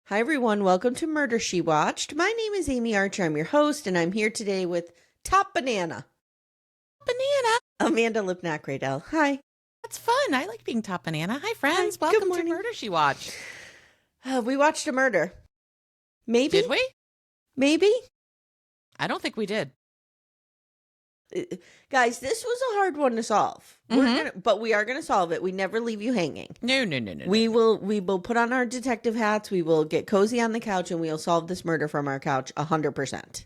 Hi, everyone. Welcome to Murder, She Watched. My name is Amy Archer. I'm your host, and I'm here today with Top Banana. Banana. Amanda Lipnack-Radell. Hi. That's fun. I like being Top Banana. Hi, friends. Hi, good Welcome to morning. Murder, She Watched. We watched a murder. Maybe? Did we? Maybe? I don't think we did. Guys, this was a hard one to solve. But we are going to solve it. We never leave you hanging. No. We will put on our detective hats. We will get cozy on the couch, and we'll solve this murder from our couch 100%.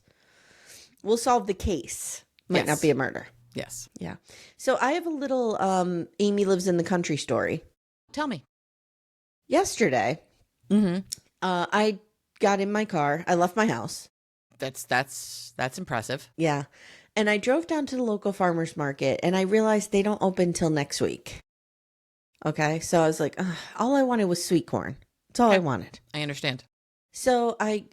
We'll solve the case. Might not be a murder. Yes. Yeah. So I have a little Amy Lives in the Country story. Tell me. Yesterday, I got in my car. I left my house. That's impressive. Yeah. And I drove down to the local farmer's market, and I realized they don't open till next week. Okay. So I was like, all I wanted was sweet corn. That's all I wanted. I understand. So I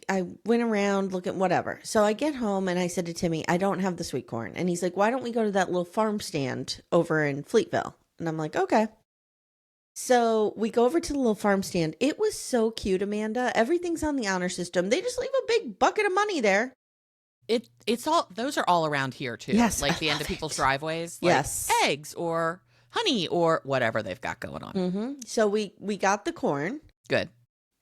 went around looking, whatever. So I get home and I said to Timmy, I don't have the sweet corn. And he's like, why don't we go to that little farm stand over in Fleetville? And I'm like, okay. So we go over to the little farm stand. It was so cute, Amanda. Everything's on the honor system. They just leave a big bucket of money there. It's all, those are all around here too. Yes, like the end of people's driveways. Like yes. Eggs or honey or whatever they've got going on. So we got the corn. Good.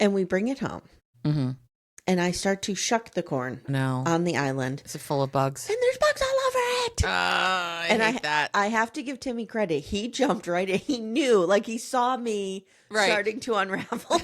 And we bring it home. And I start to shuck the corn on the island. Is it full of bugs? And there's bugs all over it. I hate that. I have to give Timmy credit. He jumped right in. He knew, like he saw me starting to unravel.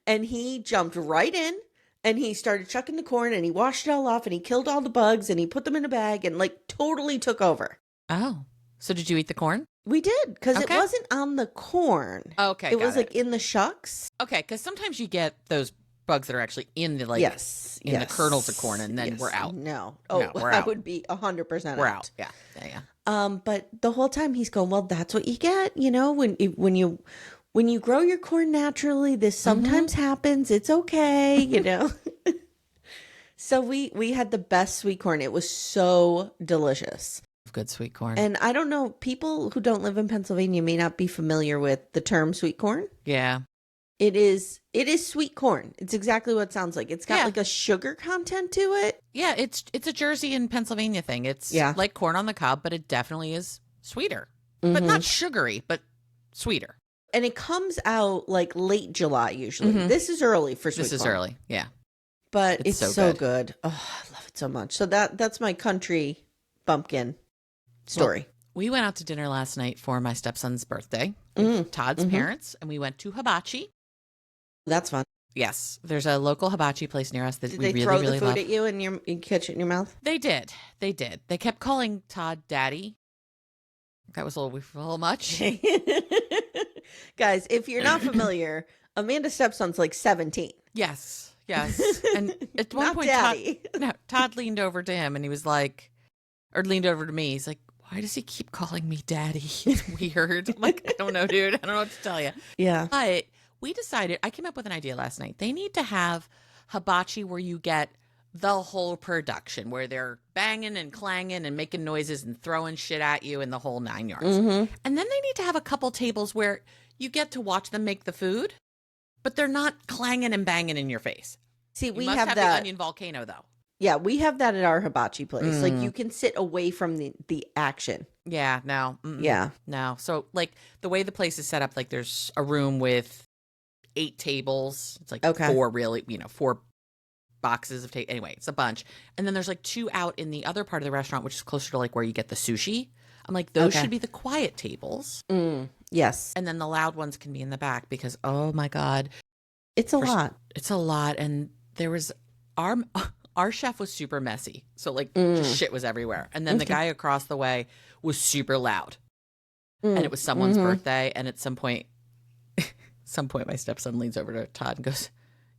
And he jumped right in. And he started chucking the corn, and he washed it all off, and he killed all the bugs, and he put them in a bag, and like totally took over. Oh, so did you eat the corn? We did, because it wasn't on the corn. Okay, it was like in the shucks. Okay, because sometimes you get those bugs that are actually in the the kernels of corn, and then we're out. No, we're out. I would be 100% We're out. Yeah. But the whole time he's going, well, that's what you get, you know, when you grow your corn naturally, this sometimes happens. It's okay, you know. So we had the best sweet corn. It was so delicious. Good sweet corn. And I don't know, people who don't live in Pennsylvania may not be familiar with the term sweet corn. Yeah. It is sweet corn. It's exactly what it sounds like. It's got like a sugar content to it. Yeah, it's a Jersey and Pennsylvania thing. It's like corn on the cob, but it definitely is sweeter. But not sugary, but sweeter. And it comes out like late July usually. This is early for sweet corn. This is early, yeah. But it's so good. Oh, I love it so much. So that's my country bumpkin story. Well, we went out to dinner last night for my stepson's birthday with Todd's parents, and we went to Hibachi. That's fun. Yes, there's a local hibachi place near us that we really, throw really the food love. At you and you catch it in your mouth? They did. They kept calling Todd Daddy. That was a little much. Guys, if you're not familiar, Amanda's stepson's like 17. Yes. And at one point, Todd leaned over to him and he was like, or leaned over to me. He's like, why does he keep calling me daddy? It's weird. I'm like, I don't know, dude. I don't know what to tell you. Yeah. But we decided, I came up with an idea last night. They need to have hibachi where you get the whole production, where they're banging and clanging and making noises and throwing shit at you and the whole 9 yards. And then they need to have a couple tables where you get to watch them make the food, but they're not clanging and banging in your face. See, we must have that. The onion volcano, though. Yeah, we have that at our hibachi place. Like, you can sit away from the action. Yeah, no. Yeah. No. So, like, the way the place is set up, like, there's a room with 8 tables. It's like 4 boxes of tape. Anyway, it's a bunch. And then there's like 2 out in the other part of the restaurant, which is closer to like where you get the sushi. I'm like, those should be the quiet tables. Yes. And then the loud ones can be in the back because, oh my God. It's a lot. It's a lot. And there was, our chef was super messy. So like just shit was everywhere. And then the guy across the way was super loud. And it was someone's birthday. And at some point my stepson leans over to Todd and goes,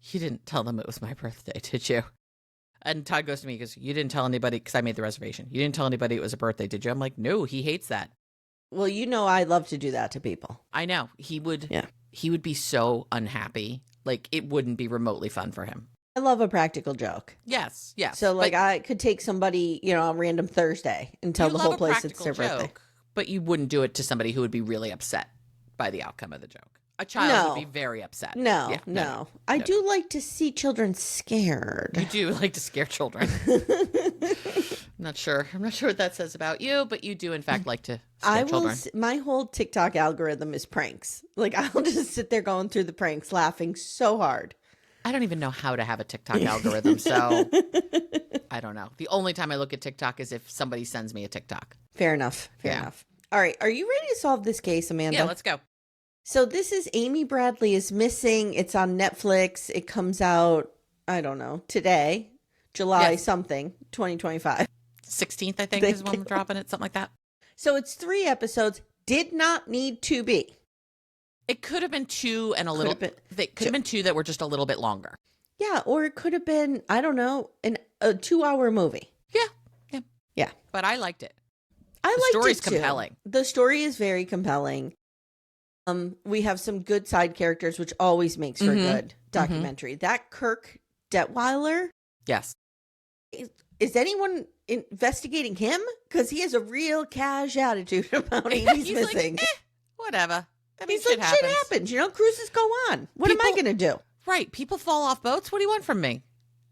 you didn't tell them it was my birthday, did you? And Todd goes to me, he goes, you didn't tell anybody, because I made the reservation. You didn't tell anybody it was a birthday, did you? I'm like, no, he hates that. Well, you know I love to do that to people. I know. He would be so unhappy. Like, it wouldn't be remotely fun for him. I love a practical joke. Yes. So, like, I could take somebody, on random Thursday and tell the whole place it's their birthday. But you wouldn't do it to somebody who would be really upset by the outcome of the joke. A child No. would be very upset. No, Yeah, no. I do like to see children scared. You do like to scare children. I'm not sure what that says about you, but you do in fact like to scare children. My whole TikTok algorithm is pranks. Like, I'll just sit there going through the pranks, laughing so hard. I don't even know how to have a TikTok algorithm, so I don't know. The only time I look at TikTok is if somebody sends me a TikTok. Fair enough. Fair enough. All right. Are you ready to solve this case, Amanda? Yeah, let's go. So this is Amye Bradley is missing. It's on Netflix. It comes out, I don't know, today, July something, 2025. 16th, I think, is when we're dropping it, something like that. So it's 3 episodes. Did not need to be. It could have been 2 and a little bit. They could have been 2 that were just a little bit longer. Yeah, or it could have been, I don't know, a 2-hour movie. Yeah. But I liked it. The liked story's it too. Compelling. The story is very compelling. We have some good side characters, which always makes for a good documentary. That Kirk Detweiler. Yes. Is anyone investigating him? Because he has a real cash attitude about Amy's missing. Like, whatever. I mean, he's like, shit happens. You know, cruises go on. What am I going to do? Right. People fall off boats. What do you want from me?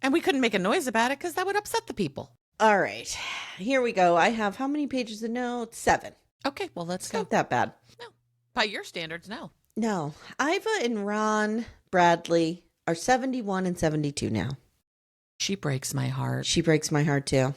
And we couldn't make a noise about it because that would upset the people. All right. Here we go. I have how many pages of notes? 7. Okay. Well, let's go. Not that bad. No. By your standards, no. No. Iva and Ron Bradley are 71 and 72 now. She breaks my heart. She breaks my heart, too.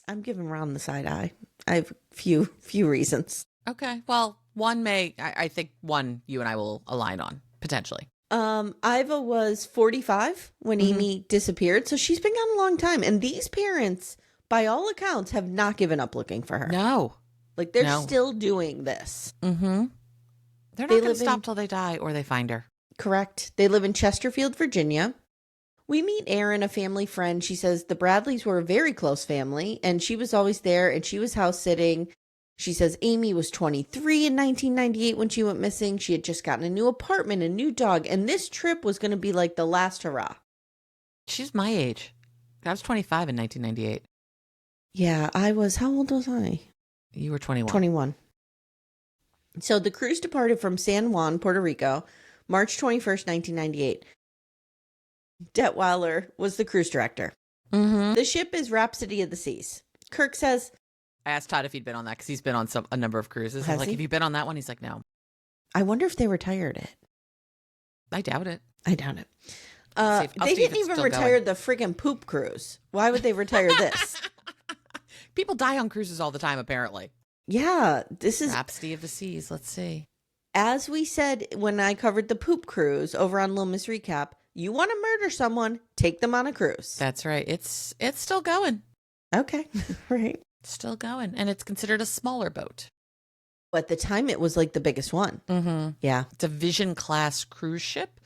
I'm giving Ron the side eye. I have few reasons. Okay. Well, I think one you and I will align on, potentially. Iva was 45 when Amye disappeared, so she's been gone a long time. And these parents, by all accounts, have not given up looking for her. No. Like, they're still doing this. Mm-hmm. They're not going to stop till they die or they find her. Correct. They live in Chesterfield, Virginia. We meet Erin, a family friend. She says the Bradleys were a very close family, and she was always there, and she was house sitting. She says Amye was 23 in 1998 when she went missing. She had just gotten a new apartment, a new dog, and this trip was going to be like the last hurrah. She's my age. I was 25 in 1998. Yeah, how old was I? You were 21. 21. So the cruise departed from San Juan, Puerto Rico, March 21st, 1998. Detweiler was the cruise director. Mm-hmm. The ship is Rhapsody of the Seas. Kirk says... I asked Todd if he'd been on that because he's been on a number of cruises. I was like, have you been on that one? He's like, no. I wonder if they retired it. I doubt it. They didn't even retire the friggin' poop cruise. Why would they retire this? People die on cruises all the time, apparently. Yeah, this is... Rhapsody of the Seas. Let's see. As we said when I covered the poop cruise over on Little Miss Recap, you want to murder someone, take them on a cruise. That's right. It's still going. Okay. Right. Still going. And it's considered a smaller boat. At the time, it was like the biggest one. Mm-hmm. Yeah. It's a Vision class cruise ship.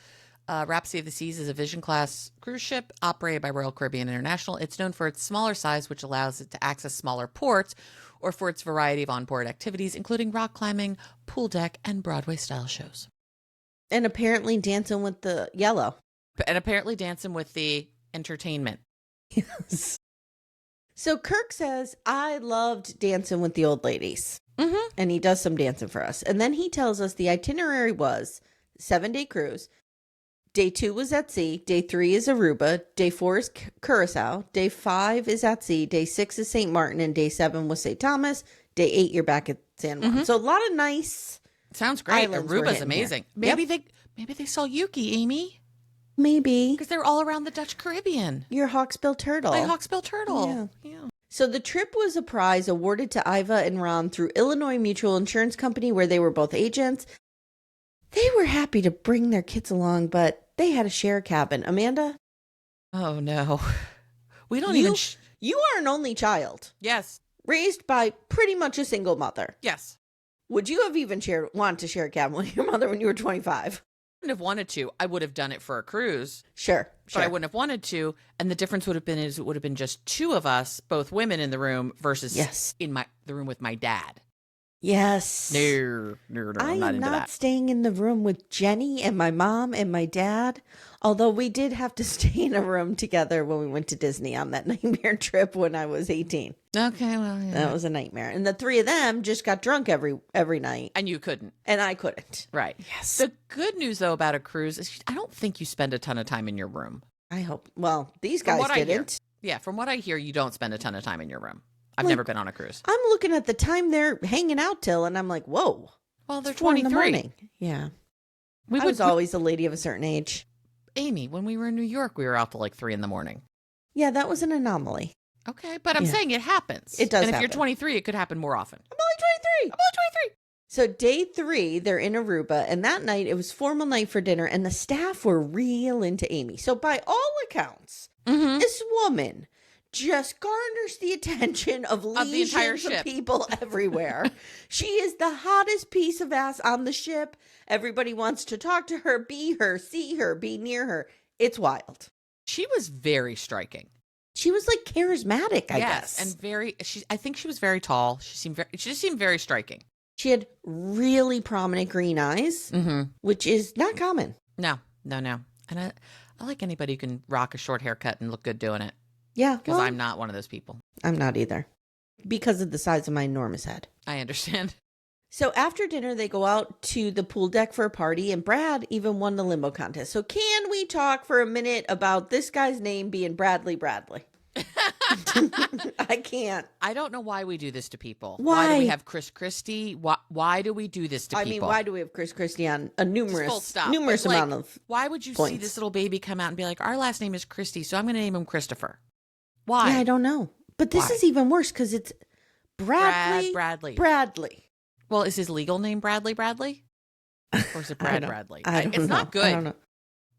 Rhapsody of the Seas is a Vision class cruise ship operated by Royal Caribbean International. It's known for its smaller size, which allows it to access smaller ports, or for its variety of onboard activities, including rock climbing, pool deck, and Broadway-style shows. And apparently dancing with the yellow. And apparently dancing with the entertainment. Yes. So Kirk says, I loved dancing with the old ladies. Mm-hmm. And he does some dancing for us. And then he tells us the itinerary was 7-day cruise. Day 2 was at sea. Day 3 is Aruba. Day 4 is Curaçao. Day 5 is at sea. Day 6 is St. Martin. And day 7 was St. Thomas. Day 8, you're back at San Juan. Mm-hmm. So a lot of nice. Sounds great. Aruba's amazing. Here. Maybe they saw Yuki, Amy. Maybe. Because they're all around the Dutch Caribbean. Your Hawksbill turtle. My Hawksbill turtle. Yeah. So the trip was a prize awarded to Iva and Ron through Illinois Mutual Insurance Company, where they were both agents. They were happy to bring their kids along, but they had to share a cabin. Amanda? Oh, no. We don't You are an only child. Yes. Raised by pretty much a single mother. Yes. Would you have even wanted to share a cabin with your mother when you were 25? I wouldn't have wanted to. I would have done it for a cruise. Sure. But I wouldn't have wanted to. And the difference would have been it would have been just 2 of us, both women in the room, versus in the room with my dad. Yes. No, I I'm not am into not that. staying in the room with Jenny and my mom and my dad. Although we did have to stay in a room together when we went to Disney on that nightmare trip when I was 18. Okay, well, yeah. That was a nightmare. And the three of them just got drunk every night. And you couldn't. And I couldn't. Right. Yes. The good news, though, about a cruise is I don't think you spend a ton of time in your room. I hope. Well, these From guys what I hear. didn't. Yeah, from what I hear, you don't spend a ton of time in your room. I've Like, never been on a cruise. I'm looking at the time they're hanging out till, and I'm like, whoa. Well, they're It's 4 in the 23. morning. Yeah. We I was always a lady of a certain age. Amy, when we were in New York, we were out till like 3 a.m. Yeah, that was an anomaly. Okay, but I'm Yeah. saying it happens. It does And if you're happen. 23, it could happen more often. I'm only 23. I'm only 23. So day 3, they're in Aruba, and that night it was formal night for dinner, and the staff were real into Amy. So by all accounts, Mm-hmm. this woman just garners the attention of the entire legions of ship. people everywhere. She is the hottest piece of ass on the ship. Everybody wants to talk to her, be her, see her, be near her. It's wild. She was very striking. She was like charismatic, I guess. And I think she was very tall. She just seemed very striking. She had really prominent green eyes, Mm-hmm. which is not common. No. And I like anybody who can rock a short haircut and look good doing it. Yeah, Because well, I'm not one of those people. I'm not either. Because of the size of my enormous head. I understand. So after dinner, they go out to the pool deck for a party, and Brad even won the limbo contest. So can we talk for a minute about this guy's name being Bradley Bradley? I can't. I don't know why we do this to people. Why? do we have Chris Christie? Why do we do this to I people? mean, why do we have Chris Christie on a Full numerous stop. numerous But, like, amount of Why would you see points. this little baby come out and be like, our last name is Christie, so I'm going to name him Christopher? Why? Yeah, I don't know. But this Why? is even worse because it's Bradley Bradley. Bradley. Well, is his legal name Bradley Bradley? Or is it Brad Bradley? I don't It's know. not good. I don't know.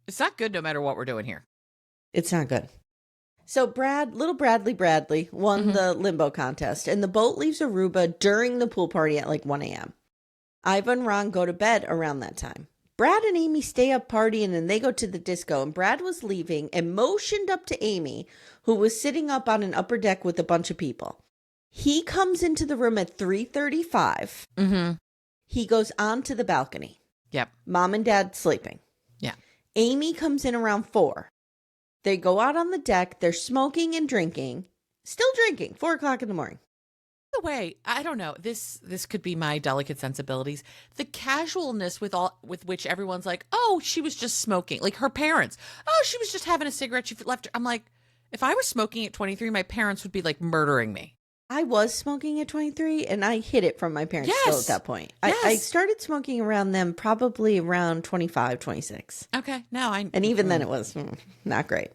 It's not good no matter what we're doing here. It's not good. So little Bradley Bradley won Mhm. the limbo contest, and the boat leaves Aruba during the pool party at like 1 a.m. Iva and Ron go to bed around that time. Brad and Amy stay up partying, and they go to the disco, and Brad was leaving and motioned up to Amy, who was sitting up on an upper deck with a bunch of people. He comes into the room at 3:35. Mm-hmm. He goes onto the balcony. Yep. Mom and Dad sleeping. Yeah. Amy comes in around 4. They go out on the deck. They're smoking and drinking. Still drinking. 4 o'clock in the morning. By the way, I don't know. This could be my delicate sensibilities. The casualness with which everyone's like, "Oh, she was just smoking." Like her parents, "Oh, she was just having a cigarette. She left her." I'm like, if I was smoking at 23, my parents would be like murdering me. I was smoking at 23, and I hid it from my parents still Yes. at that point. Yes. I started smoking around them probably around 25, 26. Okay, now And even then it was not great.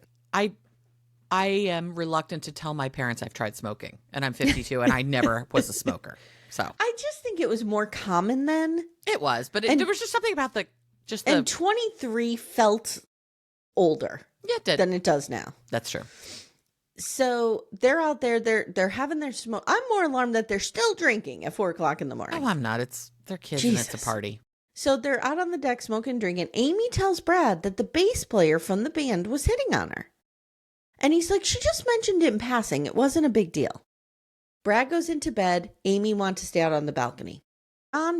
I am reluctant to tell my parents I've tried smoking, and I'm 52, and I never was a smoker. So I just think it was more common then. it was, but And- there was just something about the And 23 felt older yeah, it did. than it does now. That's true. So they're out there, they're having their smoke. I'm more alarmed that they're still drinking at 4 o'clock in the morning. Oh, I'm not. They're kids, and it's Jesus. a party. So they're out on the deck smoking and drinking. Amy tells Brad that the bass player from the band was hitting on her. And he's like, she just mentioned it in passing. It wasn't a big deal. Brad goes into bed. Amy wants to stay out on the balcony.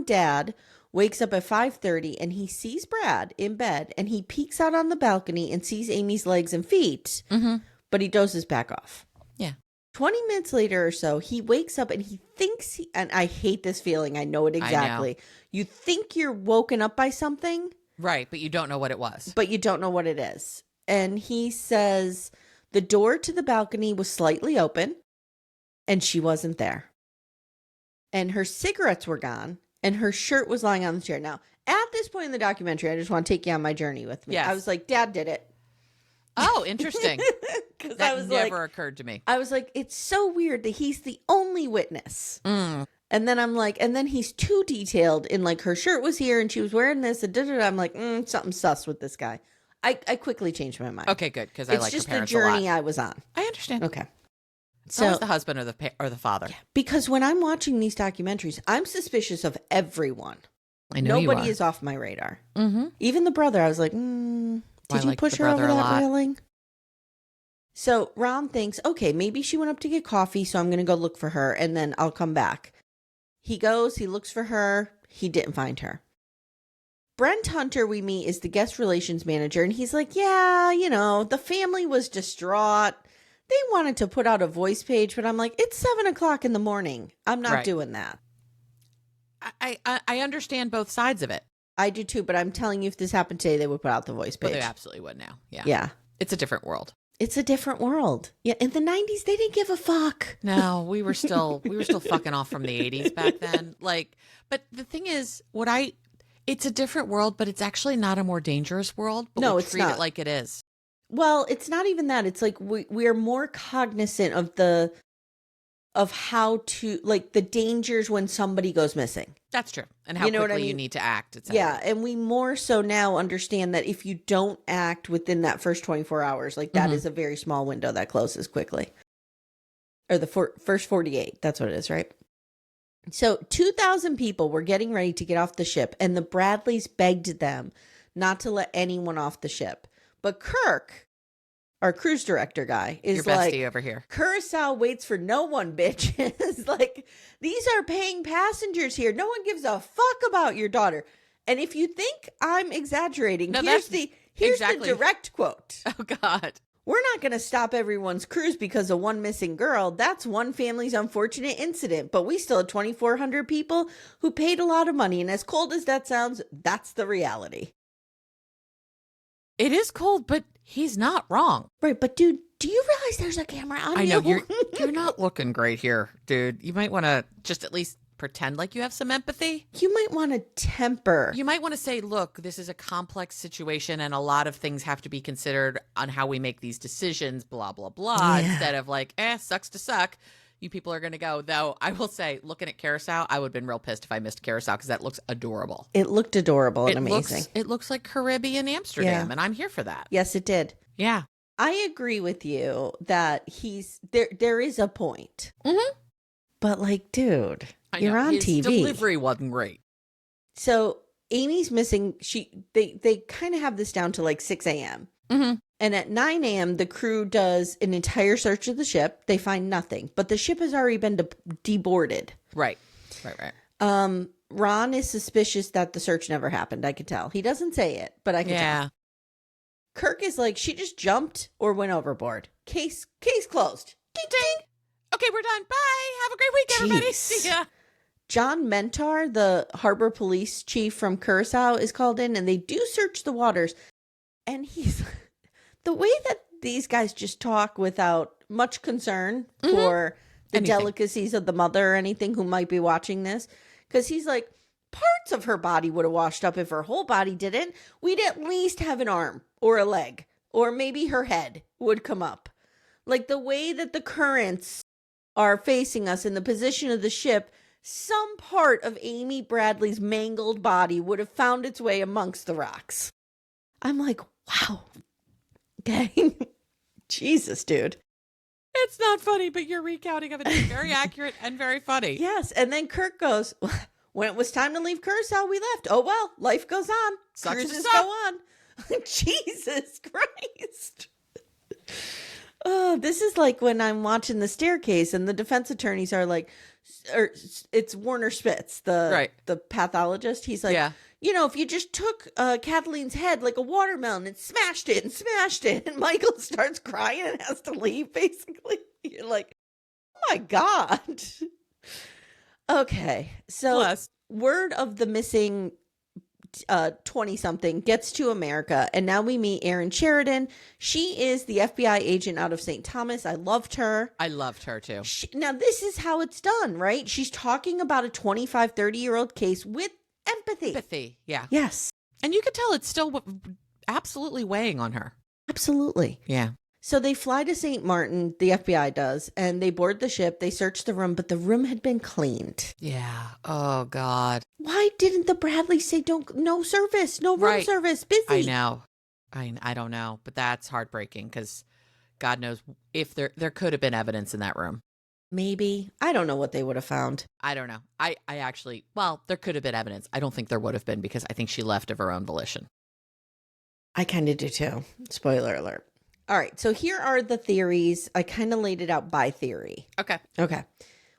Dad wakes up at 5:30 and he sees Brad in bed, and he peeks out on the balcony and sees Amy's legs and feet, Mm-hmm. but he dozes back off. Yeah. 20 minutes later or so, he wakes up and he thinks, and I hate this feeling. I know it exactly. You think you're woken up by something, Right, but you don't know what it was. but you don't know what it is. And he says the door to the balcony was slightly open and she wasn't there. And her cigarettes were gone and her shirt was lying on the chair. Now, at this point in the documentary, I just want to take you on my journey with me. Yes. I was like, Dad did it. Oh, interesting. Because That I was never like, occurred to me. I was like, it's so weird that he's the only witness. Mm. And then I'm like, and then he's too detailed in like her shirt was here and she was wearing this and da-da-da. I'm like, something sus with this guy. I quickly changed my mind. Okay, good, because I It's like just her the parents journey a lot. I was on. I understand. Okay. So is the husband or the father. Because when I'm watching these documentaries, I'm suspicious of everyone. I know Nobody you are. is off my radar. Mm-hmm. Even the brother, I was like, I did you like push the her over brother a that lot. railing? So Ron thinks, okay, maybe she went up to get coffee, so I'm going to go look for her and then I'll come back. He goes, he looks for her. He didn't find her. Brent Hunter, we meet, is the guest relations manager. And he's like, yeah, the family was distraught. They wanted to put out a voice page, but I'm like, it's 7:00 in the morning. I'm not doing that. I understand both sides of it. I do too, but I'm telling you, if this happened today, they would put out the voice page. But they absolutely would now. Yeah. Yeah. It's a different world. It's a different world. Yeah. In the 90s, they didn't give a fuck. No, we were still fucking off from the 80s back then. But the thing is, it's a different world, but it's actually not a more dangerous world. But no, we it's treat not. it like it is. Well, it's not even that. It's like we are more cognizant of how to, like, the dangers when somebody goes missing. That's true. And how quickly you need to act. Yeah. And we more so now understand that if you don't act within that first 24 hours, like that is a very small window that closes quickly. Or the first 48. That's what it is, right? So 2,000 people were getting ready to get off the ship, and the Bradleys begged them not to let anyone off the ship. But Kirk, our cruise director guy, is your bestie like, over here. Curaçao waits for no one, bitches. Like, these are paying passengers here. No one gives a fuck about your daughter. And if you think I'm exaggerating, here's the direct quote. Oh, God. We're not going to stop everyone's cruise because of one missing girl. That's one family's unfortunate incident. But we still had 2,400 people who paid a lot of money. And as cold as that sounds, that's the reality. It is cold, but he's not wrong. Right. But dude, do you realize there's a camera on you? I know. You're not looking great here, dude. You might want to just at least pretend like you have some empathy. You might want to temper. You might want to say, look, this is a complex situation and a lot of things have to be considered on how we make these decisions, blah, blah, blah, instead of like, sucks to suck. You people are going to go. Though I will say, looking at Curaçao, I would have been real pissed if I missed Curaçao because that looks adorable. It looked adorable and amazing. It looks like Caribbean Amsterdam, and I'm here for that. Yes, it did. Yeah. I agree with you that there is a point. Mm-hmm. But like, dude, you're on His TV. Delivery wasn't great. So Amy's missing. They kind of have this down to like 6 a.m. Mm-hmm. And at 9 a.m., the crew does an entire search of the ship. They find nothing, but the ship has already been deboarded. Right. Ron is suspicious that the search never happened. I could tell. He doesn't say it, but I can tell. Kirk is like, she just jumped or went overboard. Case closed. Ding, ding. Okay, we're done. Bye. Have a great week, everybody. See ya. John Mentar, the harbor police chief from Curaçao, is called in, and they do search the waters. And he's the way that these guys just talk without much concern for the delicacies of the mother or anything who might be watching this. Because he's like, parts of her body would have washed up if her whole body didn't. We'd at least have an arm or a leg, or maybe her head would come up. Like the way that the currents are facing us in the position of the ship, some part of Amy Bradley's mangled body would have found its way amongst the rocks. I'm like, wow. Okay. Jesus, dude. It's not funny, but your recounting of it is very accurate and very funny. Yes. And then Kirk goes, when it was time to leave Curaçao, we left. Oh, well, life goes on. Cruises go on. Jesus Christ. Oh, this is like when I'm watching The Staircase and the defense attorneys are like, or it's Warner Spitz, the pathologist. He's like, if you just took Kathleen's head like a watermelon and smashed it, and Michael starts crying and has to leave, basically. You're like, oh my God. Okay. So word of the missing 20-something gets to America, and now we meet Erin Sheridan. She is the FBI agent out of St. Thomas. I loved her. I loved her too. Now this is how it's done, right? She's talking about a 25, 30-year-old case with empathy. Yeah. Yes. And you could tell it's still absolutely weighing on her. Absolutely. Yeah. So they fly to St. Martin, the FBI does, and they board the ship. They search the room, but the room had been cleaned. Yeah. Oh, God. Why didn't the Bradleys say no service, no room service, busy? I know. I don't know, but that's heartbreaking because God knows if there could have been evidence in that room. Maybe. I don't know what they would have found. I don't know. I actually, there could have been evidence. I don't think there would have been because I think she left of her own volition. I kind of do too. Spoiler alert. All right, so here are the theories. I kind of laid it out by theory. Okay.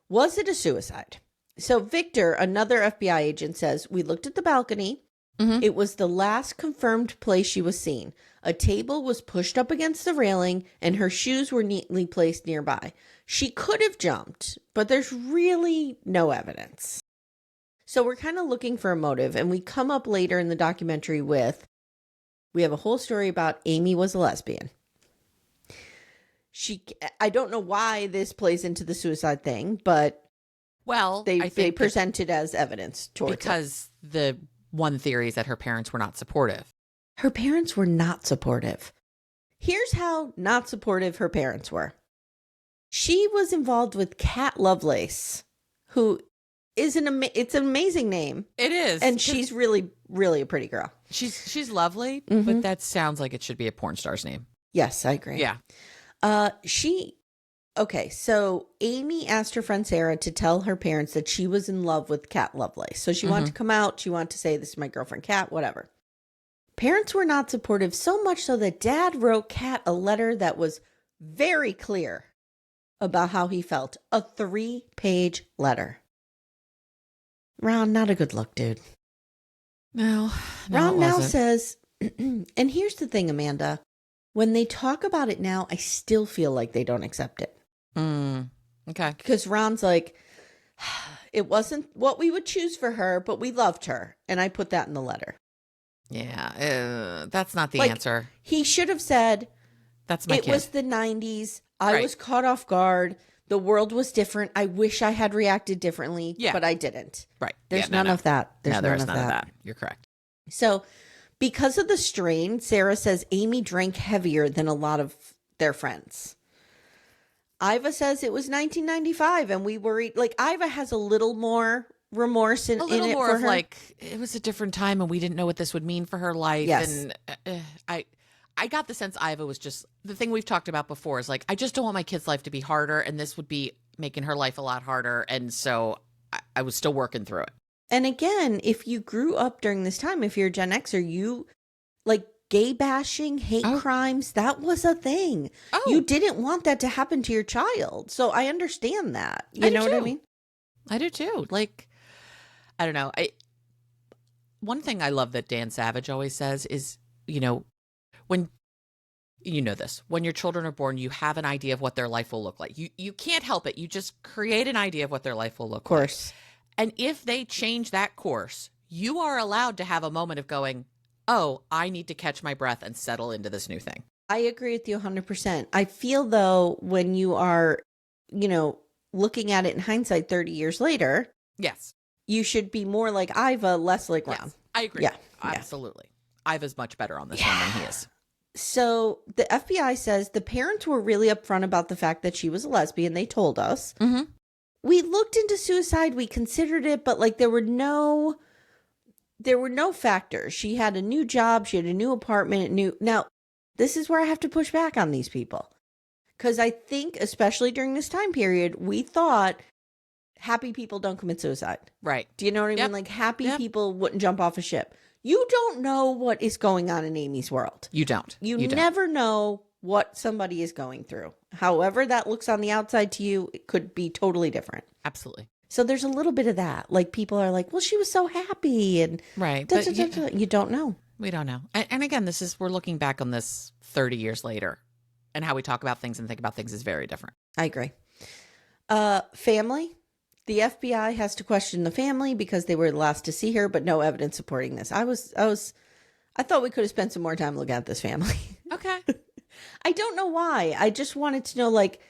Was it a suicide? So Victor, another FBI agent, says, we looked at the balcony. Mhm. It was the last confirmed place she was seen. A table was pushed up against the railing and her shoes were neatly placed nearby. She could have jumped, but there's really no evidence. So we're kind of looking for a motive, and we come up later in the documentary with, we have a whole story about Amy was a lesbian. I don't know why this plays into the suicide thing, but Well, they present it as evidence towards it. Because the one theory is that her parents were not supportive. Her parents were not supportive. Here's how not supportive her parents were. She was involved with Kat Lovelace, who is it's an amazing name. It is. And she's really, really a pretty girl. She's lovely, Mhm. but that sounds like it should be a porn star's name. Yes, I agree. Yeah. Okay, so Amy asked her friend Sarah to tell her parents that she was in love with Kat Lovelace. So she wanted to come out. She wanted to say, this is my girlfriend Kat, whatever. Parents were not supportive, so much so that Dad wrote Kat a letter that was very clear about how he felt. A 3-page letter. Ron, not a good look, dude. No, Ron it now wasn't. says, and here's the thing, Amanda. When they talk about it now, I still feel like they don't accept it. Okay. Because Ron's like, it wasn't what we would choose for her, but we loved her. And I put that in the letter. Yeah, that's not the Like, answer. He should have said, That's my it kid. was the 90s. I Right. was caught off guard. The world was different. I wish I had reacted differently, Yeah. but I didn't. Right. There's Yeah, none of that. There's there none is of none of that. that. You're correct. So because of the strain, Sarah says Amy drank heavier than a lot of their friends. Iva says it was 1995 and we worried, like Iva has a little more remorse in A little it more for of her. like, it was a different time and we didn't know what this would mean for her life. Yes. And I got the sense Iva was just, the thing we've talked about before is like, I just don't want my kid's life to be harder, and this would be making her life a lot harder. And so I was still working through it. And again, if you grew up during this time, if you're a Gen Xer, you like gay bashing, hate crimes, that was a thing. Oh. You didn't want that to happen to your child. So I understand that. You know what I mean? I do too. Like, I don't know. One thing I love that Dan Savage always says is, when you know this, when your children are born, you have an idea of what their life will look like. You can't help it. You just create an idea of what their life will look Of course. like. And if they change that course, you are allowed to have a moment of going, oh, I need to catch my breath and settle into this new thing. I agree with you 100%. I feel though, when you are, looking at it in hindsight 30 years later, Yes. you should be more like Iva, less like Ron. Yes. I agree. Yeah. Absolutely. Iva's much better on this one than he is. So the FBI says the parents were really upfront about the fact that she was a lesbian. They told us. Mm-hmm. We looked into suicide. We considered it, but like there were no factors. She had a new job. She had a new apartment. Now, this is where I have to push back on these people. Because I think, especially during this time period, we thought happy people don't commit suicide. Right. Do you know what I Yep. mean? Like happy Yep. people wouldn't jump off a ship. You don't know what is going on in Amy's world. You don't. You don't. never know what somebody is going through. However that looks on the outside to you, it could be totally different. Absolutely. So there's a little bit of that. Like people are like, well, she was so happy. And Right. da, But da, da, da. You don't know. we don't know. And again, we're looking back on this 30 years later, and how we talk about things and think about things is very different. I agree. Family. The FBI has to question the family because they were the last to see her, but no evidence supporting this. I thought we could have spent some more time looking at this family. Okay. I don't know why. I just wanted to know, like,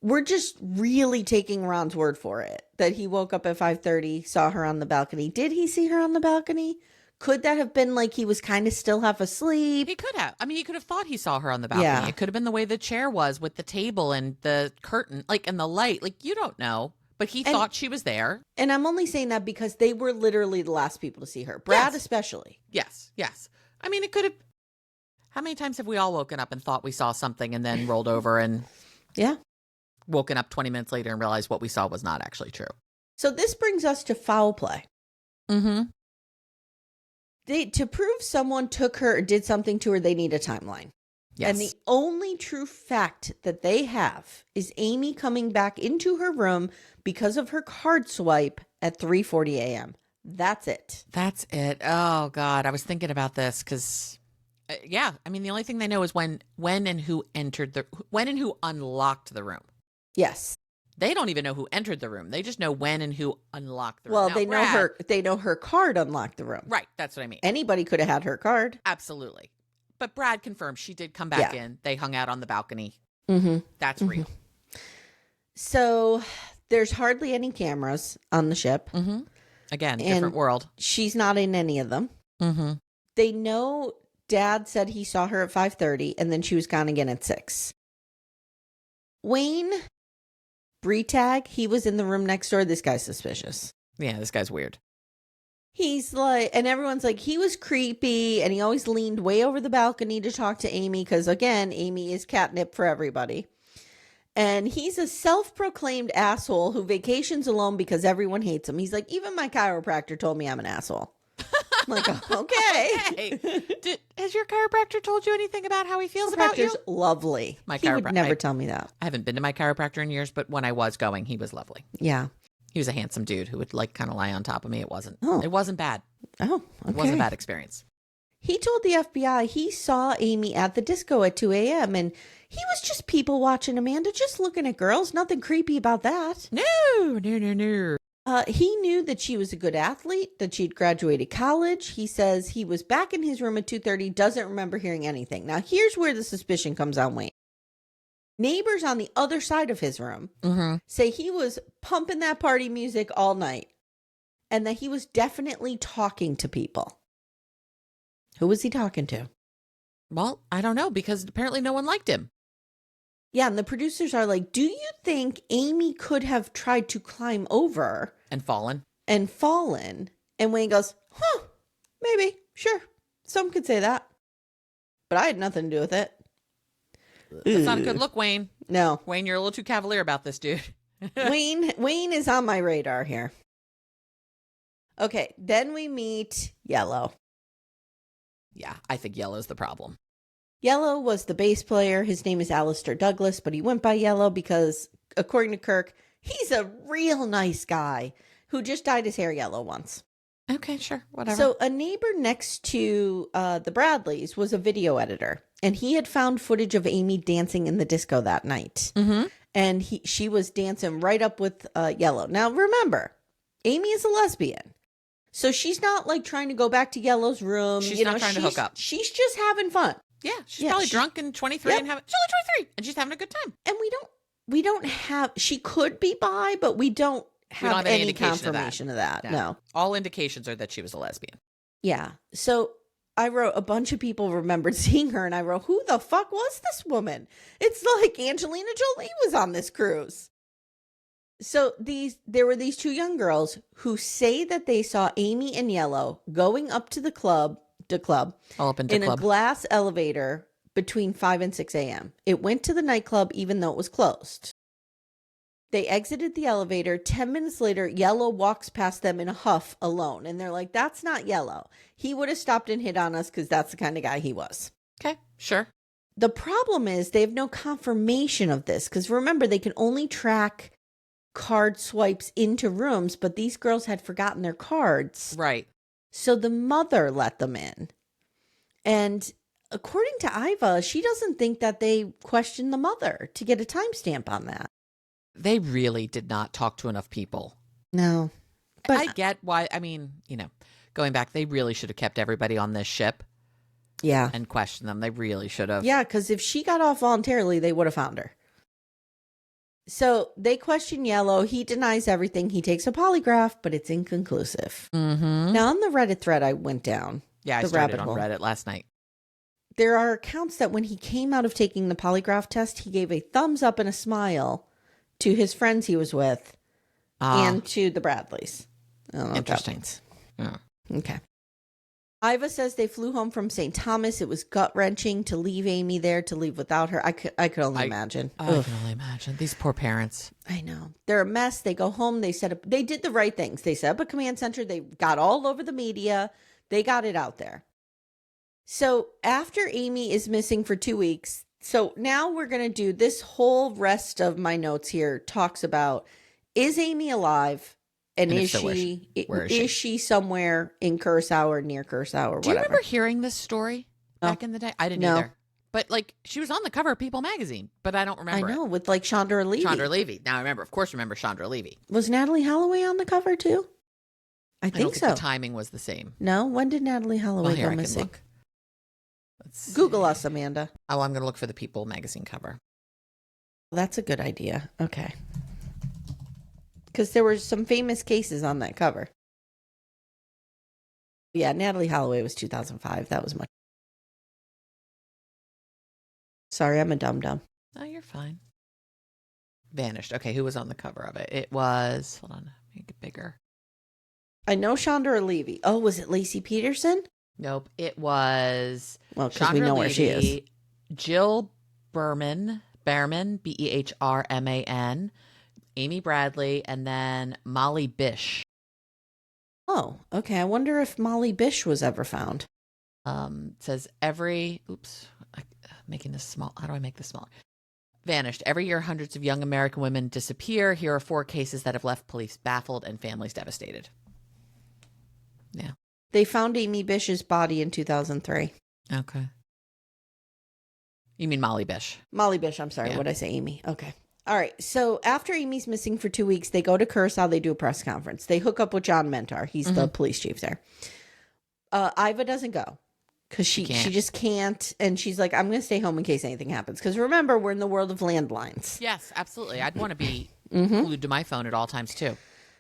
we're just really taking Ron's word for it that he woke up at 5:30, saw her on the balcony. Did he see her on the balcony? Could that have been like he was kind of still half asleep? He could have. I mean, he could have thought he saw her on the balcony. Yeah. It could have been the way the chair was with the table and the curtain, like, and the light. Like, you don't know. But he thought she was there. And I'm only saying that because they were literally the last people to see her. Brad Yes. especially. Yes. Yes. I mean, it could have. How many times have we all woken up and thought we saw something and then rolled over and Yeah. woken up 20 minutes later and realized what we saw was not actually true? So this brings us to foul play. Mm-hmm. To prove someone took her or did something to her, they need a timeline. Yes. And the only true fact that they have is Amy coming back into her room because of her card swipe at 3:40 a.m. That's it. That's it. Oh, God. I was thinking about this because, yeah. I mean, the only thing they know is when and who when and who unlocked the room. Yes. They don't even know who entered the room. They just know when and who unlocked the room. Well, Now, they know her card unlocked the room. Right. That's what I mean. Anybody could have had her card. Absolutely. But Brad confirmed she did come back in. They hung out on the balcony. Mm-hmm. That's real. So there's hardly any cameras on the ship. Mm-hmm. Again, different world. She's not in any of them. Mm-hmm. They know Dad said he saw her at 5:30 and then she was gone again at 6. Wayne Bretag, he was in the room next door. This guy's suspicious. Yeah, this guy's weird. He's like, and everyone's like, he was creepy and he always leaned way over the balcony to talk to Amy because, again, Amy is catnip for everybody. And he's a self-proclaimed asshole who vacations alone because everyone hates him. He's like, even my chiropractor told me I'm an asshole. I'm like, okay. Has your chiropractor told you anything about how he feels about you? Lovely. He would never tell me that. I haven't been to my chiropractor in years, but when I was going, he was lovely. Yeah. He was a handsome dude who would like kind of lie on top of me. It wasn't bad. Oh, okay. It wasn't a bad experience. He told the FBI he saw Amy at the disco at 2 a.m. and he was just people watching Amanda, just looking at girls. Nothing creepy about that. No. He knew that she was a good athlete, that she'd graduated college. He says he was back in his room at 2:30, doesn't remember hearing anything. Now, here's where the suspicion comes on Wayne. Neighbors on the other side of his room say he was pumping that party music all night and that he was definitely talking to people. Who was he talking to? Well, I don't know because apparently no one liked him. Yeah, and the producers are like, do you think Amy could have tried to climb over? And fallen? And Wayne goes, maybe, sure. Some could say that. But I had nothing to do with it. That's not a good look, Wayne. No. Wayne, you're a little too cavalier about this, dude. Wayne is on my radar here. Okay, then we meet Yellow. Yeah, I think Yellow's the problem. Yellow was the bass player. His name is Alistair Douglas, but he went by Yellow because, according to Kirk, he's a real nice guy who just dyed his hair yellow once. Okay, sure, whatever. So a neighbor next to the Bradleys was a video editor, and he had found footage of Amy dancing in the disco that night. Mm-hmm. And she was dancing right up with Yellow. Now, remember, Amy is a lesbian. So she's not like trying to go back to Yellow's room. She's not trying to hook up. She's just having fun. Yeah, she's probably drunk and 23 and she's only 23 and she's having a good time. And we don't have, she could be bi, but we don't have any confirmation of that. No. All indications are that she was a lesbian. Yeah. So I wrote, a bunch of people remembered seeing her and I wrote, who the fuck was this woman? It's like Angelina Jolie was on this cruise. So there were these two young girls who say that they saw Amy and Yellow going up to the club, all up into in a glass elevator between 5 and 6 a.m. It went to the nightclub even though it was closed. They exited the elevator. 10 minutes later, Yellow walks past them in a huff alone. And they're like, that's not Yellow. He would have stopped and hit on us because that's the kind of guy he was. Okay, sure. The problem is they have no confirmation of this because remember, they can only track card swipes into rooms, but these girls had forgotten their cards. Right. So the mother let them in. And according to Iva, she doesn't think that they questioned the mother to get a timestamp on that. They really did not talk to enough people. No. But I get why. I mean, going back, they really should have kept everybody on this ship. Yeah. And questioned them. They really should have. Yeah, because if she got off voluntarily, they would have found her. So they question Yellow. He denies everything. He takes a polygraph, but it's inconclusive. Mm-hmm. Now, on the Reddit thread I went down. Yeah, I started on Reddit last night. There are accounts that when he came out of taking the polygraph test, he gave a thumbs up and a smile to his friends he was with and to the Bradleys. I don't know interesting. What that means. Yeah. Okay. Iva says they flew home from St. Thomas. It was gut-wrenching to leave Amy there, to leave without her. I could only imagine. I can only imagine. These poor parents. I know. They're a mess. They go home. They did the right things. They set up a command center. They got all over the media. They got it out there. So after Amy is missing for 2 weeks, so now we're going to do this whole rest of my notes here talks about, is Amy alive? And And if is so, where is she somewhere in Curaçao or near Curaçao or whatever? Do you remember hearing this story back in the day? I didn't No. either. But like she was on the cover of People magazine, but I don't remember. I know, with like Chandra Levy. Chandra Levy. Now I remember, of course, remember Chandra Levy. Was Natalie Holloway on the cover too? I don't think so. The timing was the same. No, when did Natalie Holloway here, go I missing? can look. Let's Google see. us, Amanda. Oh, I'm going to look for the People magazine cover. That's a good idea. Okay. Because there were some famous cases on that cover. Yeah, Natalie Holloway was 2005. That was much. Sorry, I'm a dum-dum. Oh, you're fine. Vanished. Okay, who was on the cover of it? It was, hold on, make it bigger. I know Chandra Levy. Oh, was it Lacey Peterson? Nope, it was Because we know where she is. Jill Behrman, Behrman, Amy Bradley, and then Molly Bish. Oh, okay. I wonder if Molly Bish was ever found. It says making this small. How do I make this smaller? Vanished. Every year, hundreds of young American women disappear. Here are 4 cases that have left police baffled and families devastated. Yeah. They found Amy Bish's body in 2003. Okay. You mean Molly Bish? Molly Bish, I'm sorry. Yeah. What did I say, Amy? Okay. All right. So after Amy's missing for 2 weeks, they go to Curaçao. They do a press conference. They hook up with John Mentor. He's the police chief there. Iva doesn't go because she just can't. And she's like, I'm going to stay home in case anything happens. Because remember, we're in the world of landlines. Yes, absolutely. I'd want to be glued to my phone at all times too.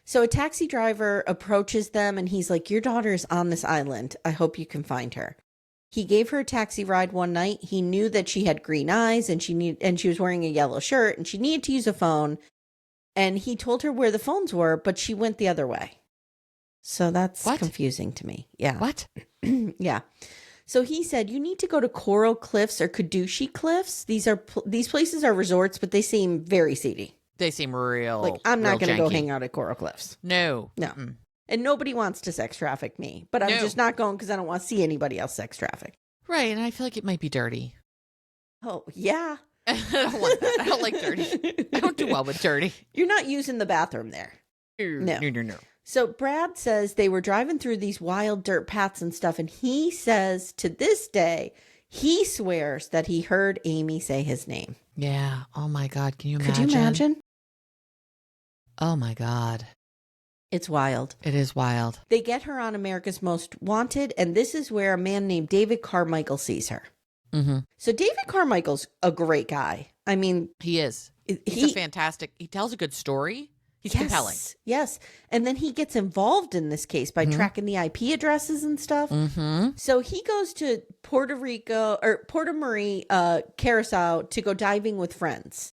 So a taxi driver approaches them and he's like, your daughter is on this island. I hope you can find her. He gave her a taxi ride one night. He knew that she had green eyes and she was wearing a yellow shirt and she needed to use a phone. And he told her where the phones were, but she went the other way. So that's confusing to me. Yeah. What? Yeah. So he said, you need to go to Coral Cliffs or Kadushi Cliffs. These places are resorts, but they seem very seedy. They seem real. Like, I'm not going to go janky. hang out at Coral Cliffs. No. No. Mm-mm. And nobody wants to sex traffic me, but I'm just not going because I don't want to see anybody else sex traffic. Right. And I feel like it might be dirty. Oh, yeah. I don't want that. I don't like dirty. I don't do well with dirty. You're not using the bathroom there. No. No. So Brad says they were driving through these wild dirt paths and stuff. And he says to this day, he swears that he heard Amy say his name. Yeah. Oh my God. Can you imagine? Could you imagine? Oh my God. It's wild. It is wild. They get her on America's Most Wanted. And this is where a man named David Carmichael sees her. Mm-hmm. So David Carmichael's a great guy. I mean, he is. He's a fantastic. He tells a good story. He's compelling. Yes. And then he gets involved in this case by tracking the IP addresses and stuff. Mm-hmm. So he goes to Puerto Marie, Curaçao to go diving with friends.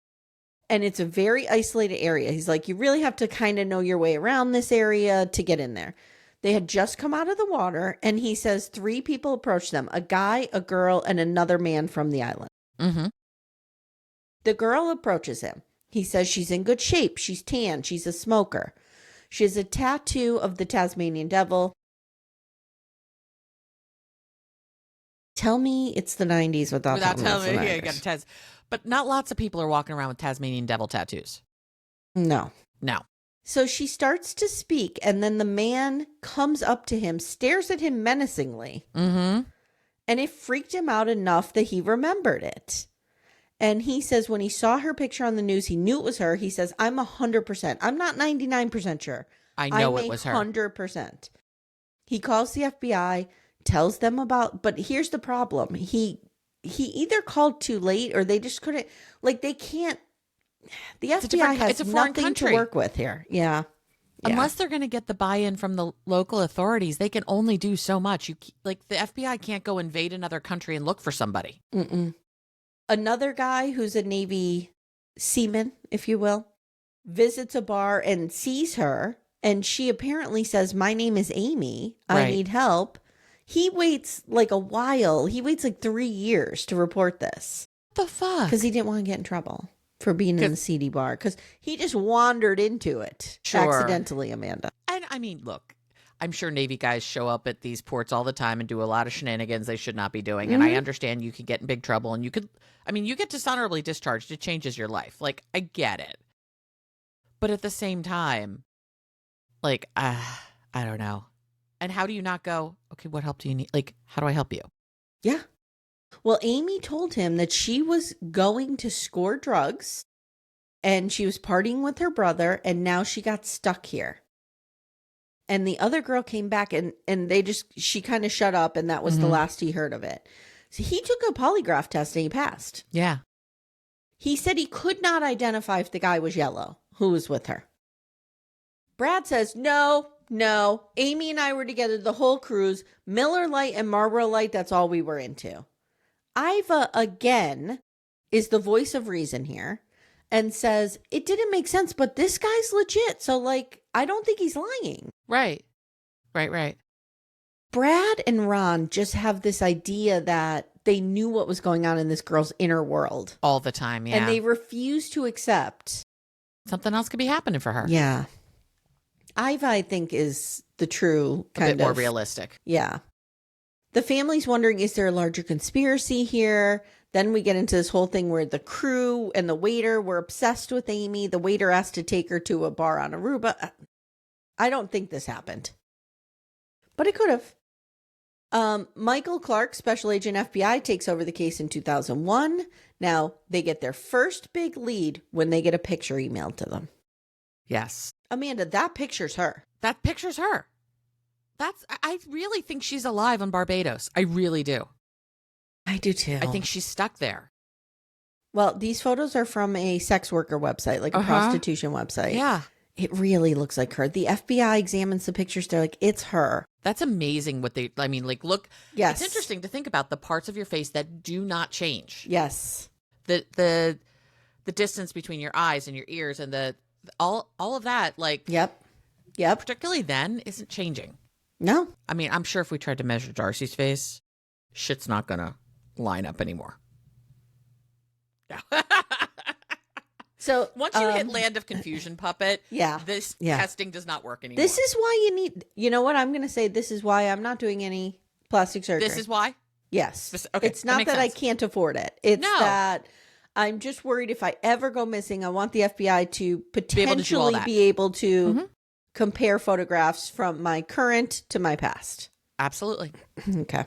And it's a very isolated area. He's like, you really have to kind of know your way around this area to get in there. They had just come out of the water, and he says 3 people approached them, a guy, a girl, and another man from the island. Mm-hmm. The girl approaches him. He says she's in good shape. She's tan. She's a smoker. She has a tattoo of the Tasmanian devil. Tell me it's the 90s without telling me. Yeah, you got to test. But not lots of people are walking around with Tasmanian devil tattoos. No. No. So she starts to speak, and then the man comes up to him, stares at him menacingly. Mm-hmm. And it freaked him out enough that he remembered it. And he says when he saw her picture on the news, he knew it was her. He says, I'm 100%. I'm not 99% sure. I know it was her. 100%. He calls the FBI, tells them but here's the problem. He either called too late or they just couldn't, they can't. The FBI has nothing to work with here. Yeah. Unless they're going to get the buy-in from the local authorities, they can only do so much. The FBI can't go invade another country and look for somebody. Mm-mm. Another guy who's a Navy seaman, if you will, visits a bar and sees her. And she apparently says, my name is Amy. I need help. He waits a while. He waits 3 years to report this. What the fuck? Because he didn't want to get in trouble for being in the seedy bar. Because he just wandered into it accidentally, Amanda. And I mean, look, I'm sure Navy guys show up at these ports all the time and do a lot of shenanigans they should not be doing. And I understand you could get in big trouble and you get dishonorably discharged. It changes your life. Like, I get it. But at the same time, like, I don't know. And how do you not go, okay, what help do you need? Like, how do I help you? Yeah. Well, Amy told him that she was going to score drugs and she was partying with her brother and now she got stuck here. And the other girl came back and she kind of shut up and that was the last he heard of it. So he took a polygraph test and he passed. Yeah. He said he could not identify if the guy was yellow who was with her. Brad says, no, Amy and I were together the whole cruise. Miller Lite and Marlboro Light, that's all we were into. Iva, again, is the voice of reason here and says, it didn't make sense, but this guy's legit. So, like, I don't think he's lying. Right. Brad and Ron just have this idea that they knew what was going on in this girl's inner world. All the time, yeah. And they refuse to accept. Something else could be happening for her. Yeah. Iva, I think, is the true kind of... a bit more realistic. Yeah. The family's wondering, is there a larger conspiracy here? Then we get into this whole thing where the crew and the waiter were obsessed with Amy. The waiter asked to take her to a bar on Aruba. I don't think this happened. But it could have. Michael Clark, special agent FBI, takes over the case in 2001. Now, they get their first big lead when they get a picture emailed to them. Yes. Amanda, that picture's her. That picture's her. I really think she's alive on Barbados. I really do. I do too. I think she's stuck there. Well, these photos are from a sex worker website, like a prostitution website. Yeah. It really looks like her. The FBI examines the pictures. They're like, it's her. That's amazing look. Yes. It's interesting to think about the parts of your face that do not change. Yes. The distance between your eyes and your ears and all of that, like, Yep. Particularly then, isn't changing. No. I mean, I'm sure if we tried to measure Darcy's face, shit's not going to line up anymore. No. So once you hit Land of Confusion puppet, this testing does not work anymore. This is why you know what? I'm going to say this is why I'm not doing any plastic surgery. This is why? Yes. Okay. It's not that I can't afford it. It's that I'm just worried if I ever go missing, I want the FBI to potentially be able to compare photographs from my current to my past. Absolutely. Okay.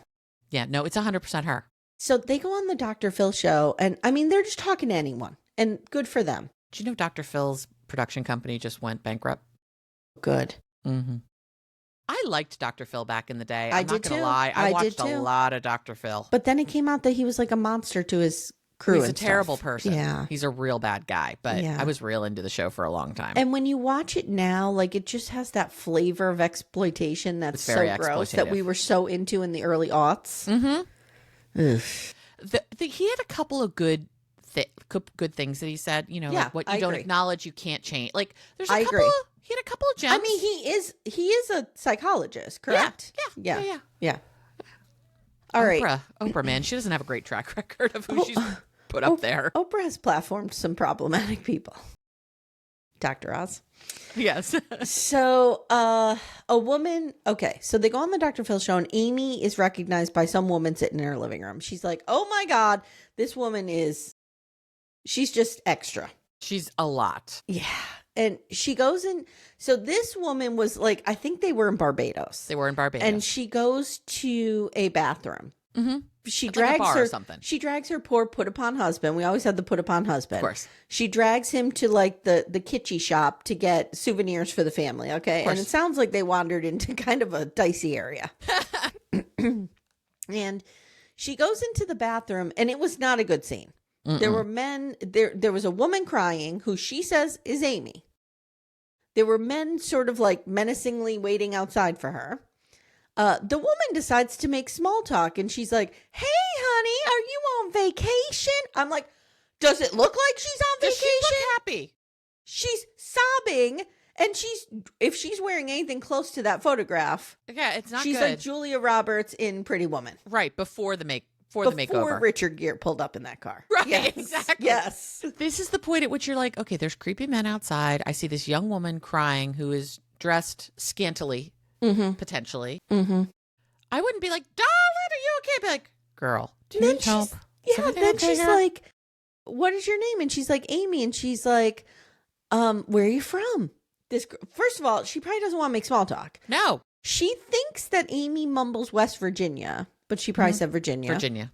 Yeah, no, it's 100% her. So they go on the Dr. Phil show, and I mean, they're just talking to anyone, and good for them. Do you know Dr. Phil's production company just went bankrupt? Good. Mm-hmm. I liked Dr. Phil back in the day. I'm not going to too. lie. I watched did too. a lot of Dr. Phil. But then it came out that he was like a monster to his crew. He's a terrible person. Yeah. He's a real bad guy, but I was real into the show for a long time. And when you watch it now, like, it just has that flavor of exploitation that's so gross that we were so into in the early aughts. He had a couple of good things that he said, you know, like what you don't acknowledge, you can't change. Like, there's he had a couple of gems. I mean, he is a psychologist, correct? Yeah. All right. Oprah, man, she doesn't have a great track record of who she's put up there. Oprah has platformed some problematic people. Dr. Oz. Yes. So a woman, so they go on the Dr. Phil show and Amy is recognized by some woman sitting in her living room. She's like, oh my God, this woman she's just extra. She's a lot. Yeah. And she goes in. So this woman was like, I think they were in Barbados. They were in Barbados. And she goes to a bathroom. Mm-hmm. She like drags a bar her. Or something. She drags her poor put upon husband. We always had the put upon husband. Of course. She drags him to like the kitschy shop to get souvenirs for the family. Okay. And it sounds like they wandered into kind of a dicey area. And she goes into the bathroom and it was not a good scene. There were men there was a woman crying who she says is Amy. There were men sort of like menacingly waiting outside for her. The woman decides to make small talk and she's like, hey, honey, are you on vacation? I'm like, does it look like she's on vacation? Does she look happy? She's sobbing and if she's wearing anything close to that photograph. Yeah, it's not she's good. like Julia Roberts in Pretty Woman. Right, before the makeover. Before Richard Gere pulled up in that car. Right, yes. exactly. Yes. This is the point at which you're like, okay, there's creepy men outside. I see this young woman crying who is dressed scantily potentially. I wouldn't be like, darling, are you okay? I'd be like, girl, do you need help? Then she's like, what is your name? And she's like, Amy. And she's like, where are you from? First of all, she probably doesn't want to make small talk. No. She thinks that Amy mumbles West Virginia, but she probably said Virginia. Virginia.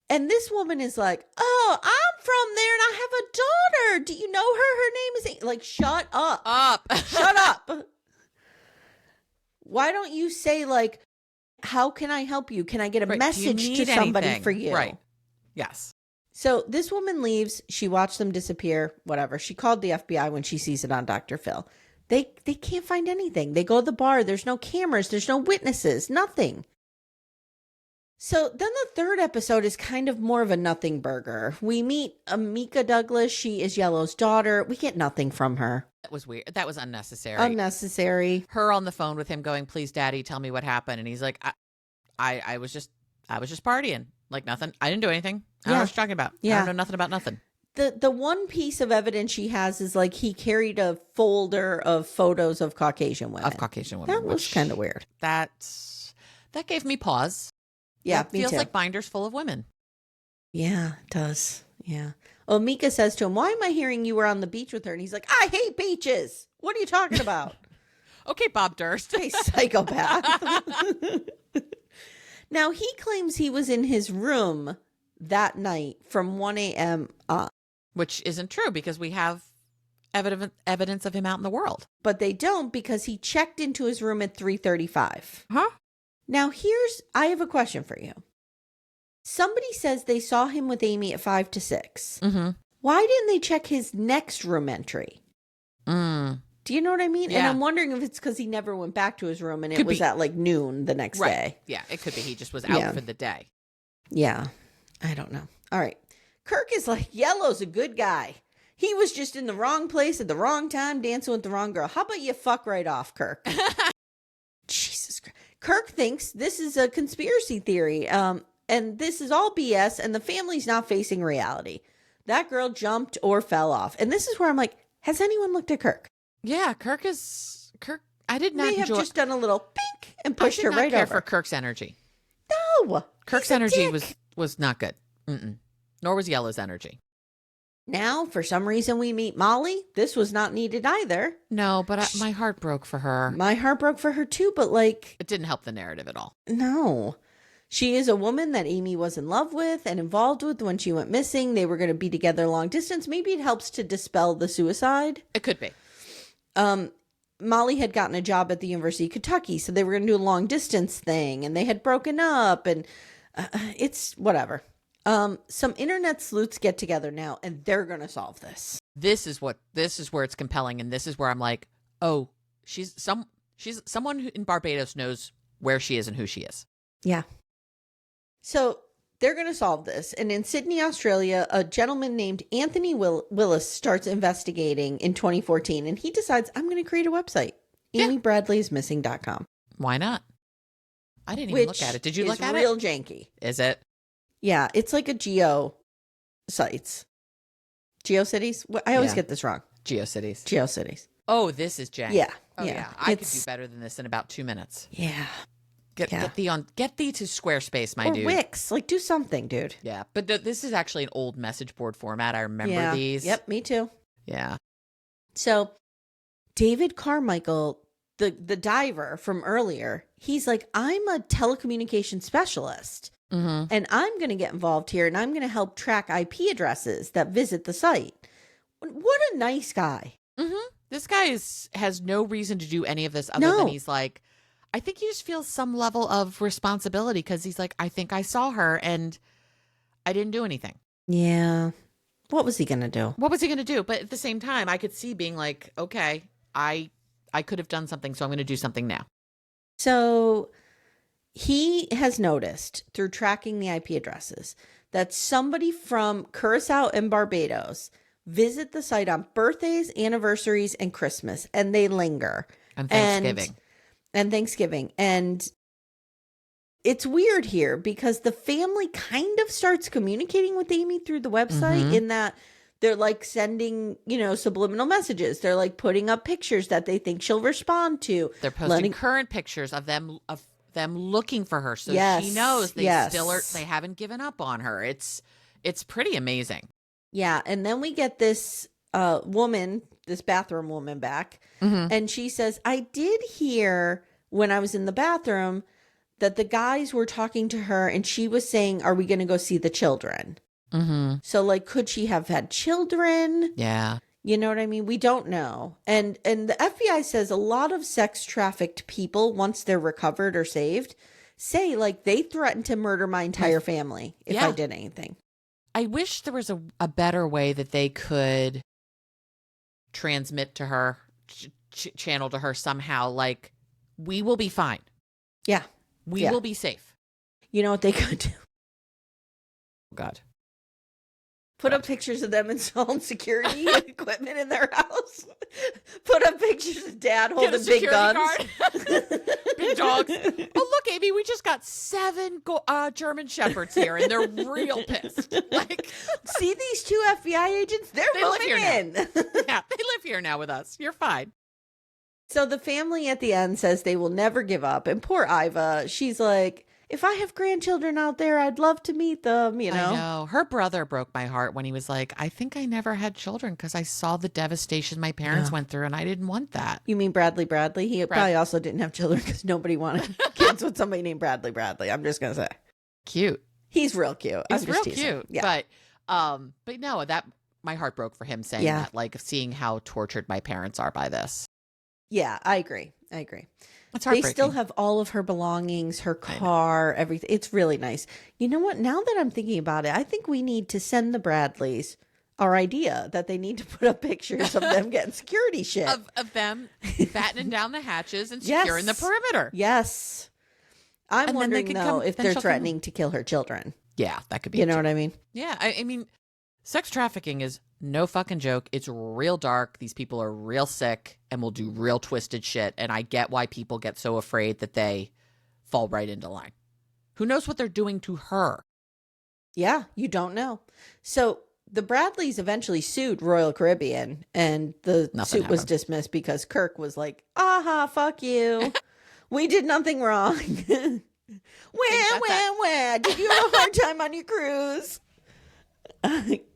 And this woman is like, oh, I'm from there and I have a daughter. Do you know her? Her name is Amy. Like, shut up. Shut up. Why don't you say, like, how can I help you? Can I get a message to somebody for you? Right. Yes. So this woman leaves. She watched them disappear, whatever. She called the FBI when she sees it on Dr. Phil. They can't find anything. They go to the bar. There's no cameras. There's no witnesses. Nothing. So then the third episode is kind of more of a nothing burger. We meet Amika Douglas. She is Yellow's daughter. We get nothing from her. That was weird. That was unnecessary. Unnecessary. Her on the phone with him going, please, daddy, tell me what happened. And he's like, I was just partying. Like nothing. I didn't do anything. I don't know what you're talking about. I don't know nothing about nothing. The one piece of evidence she has is like he carried a folder of photos of Caucasian women. That was kind of weird. That gave me pause. Yeah, that feels like binders full of women. Yeah, it does. Yeah. Oh, Mika says to him, why am I hearing you were on the beach with her? And he's like, I hate beaches. What are you talking about? Okay, Bob Durst. Hey, psychopath. Now, he claims he was in his room that night from 1 a.m. on. Which isn't true because we have evidence of him out in the world. But they don't because he checked into his room at 3:35. Huh? Now, I have a question for you. Somebody says they saw him with Amy at 5 to 6. Mm-hmm. Why didn't they check his next room entry? Do you know what I mean? Yeah. And I'm wondering if it's because he never went back to his room and it was at like noon the next day. Yeah, it could be. He just was out for the day. Yeah. I don't know. All right. Kirk is like, Yellow's a good guy. He was just in the wrong place at the wrong time, dancing with the wrong girl. How about you fuck right off, Kirk? Jesus Christ. Kirk thinks this is a conspiracy theory, and this is all BS, and the family's not facing reality. That girl jumped or fell off. And this is where I'm like, has anyone looked at Kirk? Yeah, Kirk. I did not May have just done a little pink and pushed her right over. For Kirk's energy. No, Kirk's energy was not good. Nor was Yellow's energy. Now, for some reason, we meet Molly. This was not needed either. No, but my heart broke for her. My heart broke for her too, but like... It didn't help the narrative at all. No. She is a woman that Amy was in love with and involved with when she went missing. They were going to be together long distance. Maybe it helps to dispel the suicide. It could be. Molly had gotten a job at the University of Kentucky, so they were going to do a long distance thing, and they had broken up, and it's whatever. Some internet sleuths get together now, and they're going to solve this. This is where it's compelling, and this is where I'm like, oh, she's someone who in Barbados knows where she is and who she is. Yeah. So they're going to solve this. And in Sydney, Australia, a gentleman named Anthony Willis starts investigating in 2014, and he decides, I'm going to create a website, amybradleysmissing.com. Why not? I didn't even look at it. Did you look at it? Real janky. Is it? Yeah, it's like a geo sites. GeoCities? I always get this wrong. GeoCities. GeoCities. Oh, this is jank. Yeah. Oh, yeah. I could do better than this in about 2 minutes. Yeah. Get thee to Squarespace, my dude. Or Wix. Like, do something, dude. Yeah. But this is actually an old message board format. I remember these. Yep, me too. Yeah. So David Carmichael, the diver from earlier, he's like, I'm a telecommunications specialist. Mm-hmm. And I'm going to get involved here, and I'm going to help track IP addresses that visit the site. What a nice guy. Mm-hmm. This guy has no reason to do any of this other than he's like, I think he just feels some level of responsibility because he's like, I think I saw her and I didn't do anything. Yeah. What was he going to do? But at the same time, I could see being like, okay, I could have done something, so I'm going to do something now. So he has noticed through tracking the IP addresses that somebody from Curaçao and Barbados visit the site on birthdays, anniversaries, and Christmas, and they linger. And Thanksgiving. And Thanksgiving. And it's weird here because the family kind of starts communicating with Amy through the website in that They're like sending, subliminal messages. They're like putting up pictures that they think she'll respond to. They're posting current pictures of them looking for her, so she knows they still are. They haven't given up on her. It's pretty amazing. Yeah, and then we get this woman, this bathroom woman back, and she says, "I did hear when I was in the bathroom that the guys were talking to her, and she was saying, 'Are we going to go see the children?'" So, like, could she have had children? Yeah. You know what I mean? We don't know. And the FBI says a lot of sex trafficked people, once they're recovered or saved, say, like, they threatened to murder my entire family if I did anything. I wish there was a better way that they could transmit to her, channel to her somehow, like, we will be fine. Yeah. We will be safe. You know what they could do? God. Put up pictures of them installing security equipment in their house. Put up pictures of Dad holding big guns. Big dogs. Oh, look, Amy, we just got 7 German Shepherds here, and they're real pissed. Like, see these 2 FBI agents? They live here in. now. Yeah, they live here now with us. You're fine. So the family at the end says they will never give up. And poor Iva, she's like, if I have grandchildren out there, I'd love to meet them, I know. Her brother broke my heart when he was like, I think I never had children because I saw the devastation my parents went through and I didn't want that. You mean Bradley? He probably also didn't have children because nobody wanted kids with somebody named Bradley. I'm just going to say. Cute. He's real cute. He's real teasing. Cute. Yeah. But no, that my heart broke for him saying that, like seeing how tortured my parents are by this. Yeah, I agree. It's they still have all of her belongings, her car, everything. It's really nice. You know what? Now that I'm thinking about it, I think we need to send the Bradleys our idea that they need to put up pictures of them getting security shit. Of them battening down the hatches and securing the perimeter. Yes. I'm wondering, though, if they're threatening to kill her children. Yeah, that could be. You know what I mean? Yeah. I mean, sex trafficking is no fucking joke. It's real dark. These people are real sick and will do real twisted shit. And I get why people get so afraid that they fall right into line. Who knows what they're doing to her? Yeah, you don't know. So the Bradleys eventually sued Royal Caribbean, and the suit was dismissed because Kirk was like, aha, fuck you. We did nothing wrong. Where? Did you have a hard time on your cruise?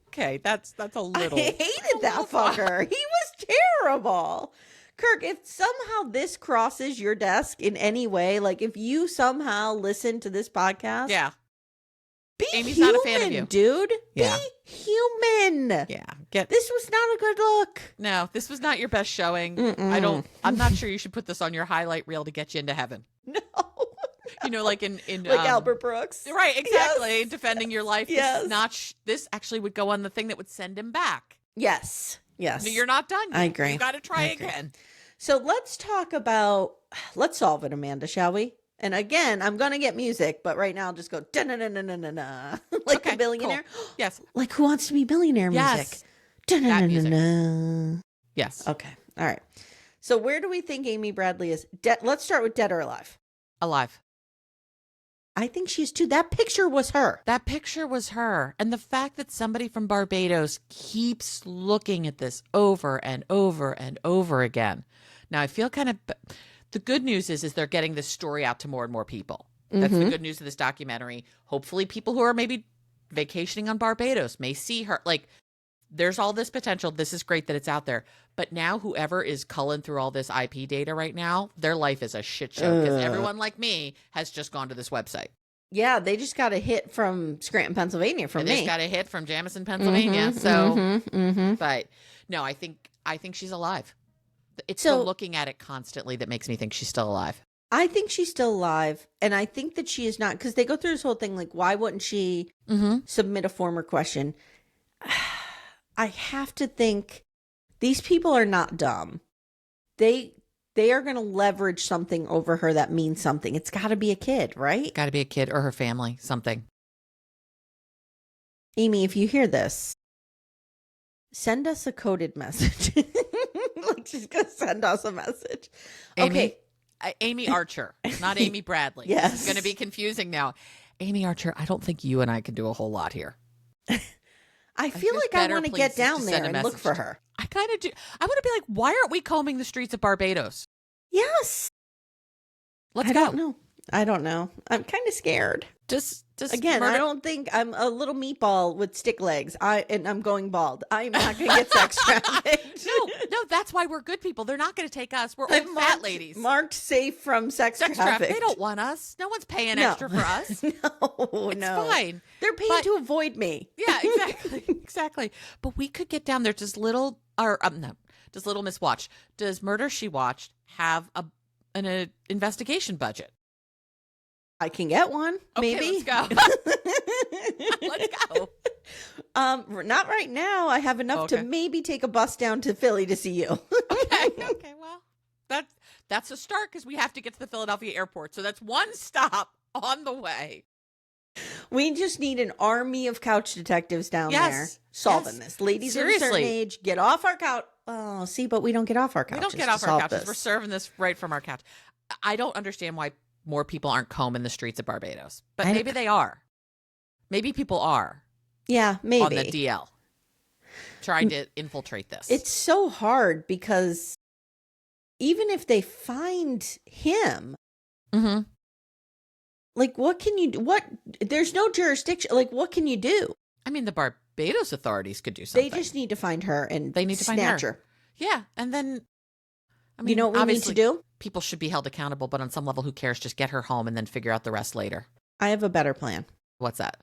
Okay, that's a little. I hated that fucker. He was terrible. Kirk, if somehow this crosses your desk in any way, like if you somehow listen to this podcast, be Amy's human, not a fan of you, dude. Yeah. Be human. Yeah, this was not a good look. No, this was not your best showing. I'm not sure you should put this on your highlight reel to get you into heaven. No. You know, like in like Albert Brooks, right? Exactly. Yes. Defending your life. Yes. This is not. This actually would go on the thing that would send him back. Yes. No, you're not done yet. I agree. You got to try again. So let's solve it, Amanda, shall we? And again, I'm gonna get music, but right now I'll just go da-na-na-na-na-na, like the billionaire. Cool. Yes. Like Who Wants to Be Billionaire music. Da-na-na-na-na. Yes. Okay. All right. So where do we think Amy Bradley is? Let's start with dead or alive. Alive. I think she's too. That picture was her. And the fact that somebody from Barbados keeps looking at this over and over and over again. Now, I feel kind of, the good news is they're getting this story out to more and more people. That's the good news of this documentary. Hopefully people who are maybe vacationing on Barbados may see her. Like, there's all this potential. This is great that it's out there. But now whoever is culling through all this IP data right now, their life is a shit show because everyone like me has just gone to this website. Yeah, they just got a hit from Scranton, Pennsylvania from me. They just got a hit from Jamison, Pennsylvania. But no, I think she's alive. It's the looking at it constantly that makes me think she's still alive. I think she's still alive, and I think that she is not, because they go through this whole thing like, why wouldn't she submit a former question? I have to think these people are not dumb. They are going to leverage something over her that means something. It's got to be a kid, right? Got to be a kid or her family, something. Amy, if you hear this, send us a coded message. Like she's going to send us a message. Amy, Amy Archer, not Amy Bradley. Yes. It's going to be confusing now. Amy Archer, I don't think you and I can do a whole lot here. I feel like I want to get down there and look for her. I kind of do. I want to be like, why aren't we combing the streets of Barbados? Yes. Let's go. I don't know. I'm kind of scared. Just again, I don't think I'm a little meatball with stick legs. And I'm going bald. I'm not going to get sex trafficked. No, that's why we're good people. They're not going to take us. We're old fat ladies. Marked safe from sex traffic. They don't want us. No one's paying extra for us. It's fine. They're paying to avoid me. Yeah, exactly. But we could get down there. Does little Miss Watch, does Murder She Watched have an investigation budget? I can get one. Okay, maybe. Let's go. Let's go. Not right now. I have enough to maybe take a bus down to Philly to see you. Okay. Well, that's a start because we have to get to the Philadelphia airport. So that's one stop on the way. We just need an army of couch detectives down there solving this. Ladies of a certain age, get off our couch. Oh, see, but we don't get off our couches. We don't get off our couches. We're serving this right from our couch. I don't understand why more people aren't combing the streets of Barbados, but maybe they are. Maybe people are. Yeah, maybe. On the DL. Trying to infiltrate this. It's so hard because even if they find him, like, what can you do? There's no jurisdiction. Like, what can you do? I mean, the Barbados authorities could do something. They just need to find her and they need to snatch her. Yeah. And then, I mean, you know what we need to do? People should be held accountable, but on some level, who cares? Just get her home and then figure out the rest later. I have a better plan. What's that?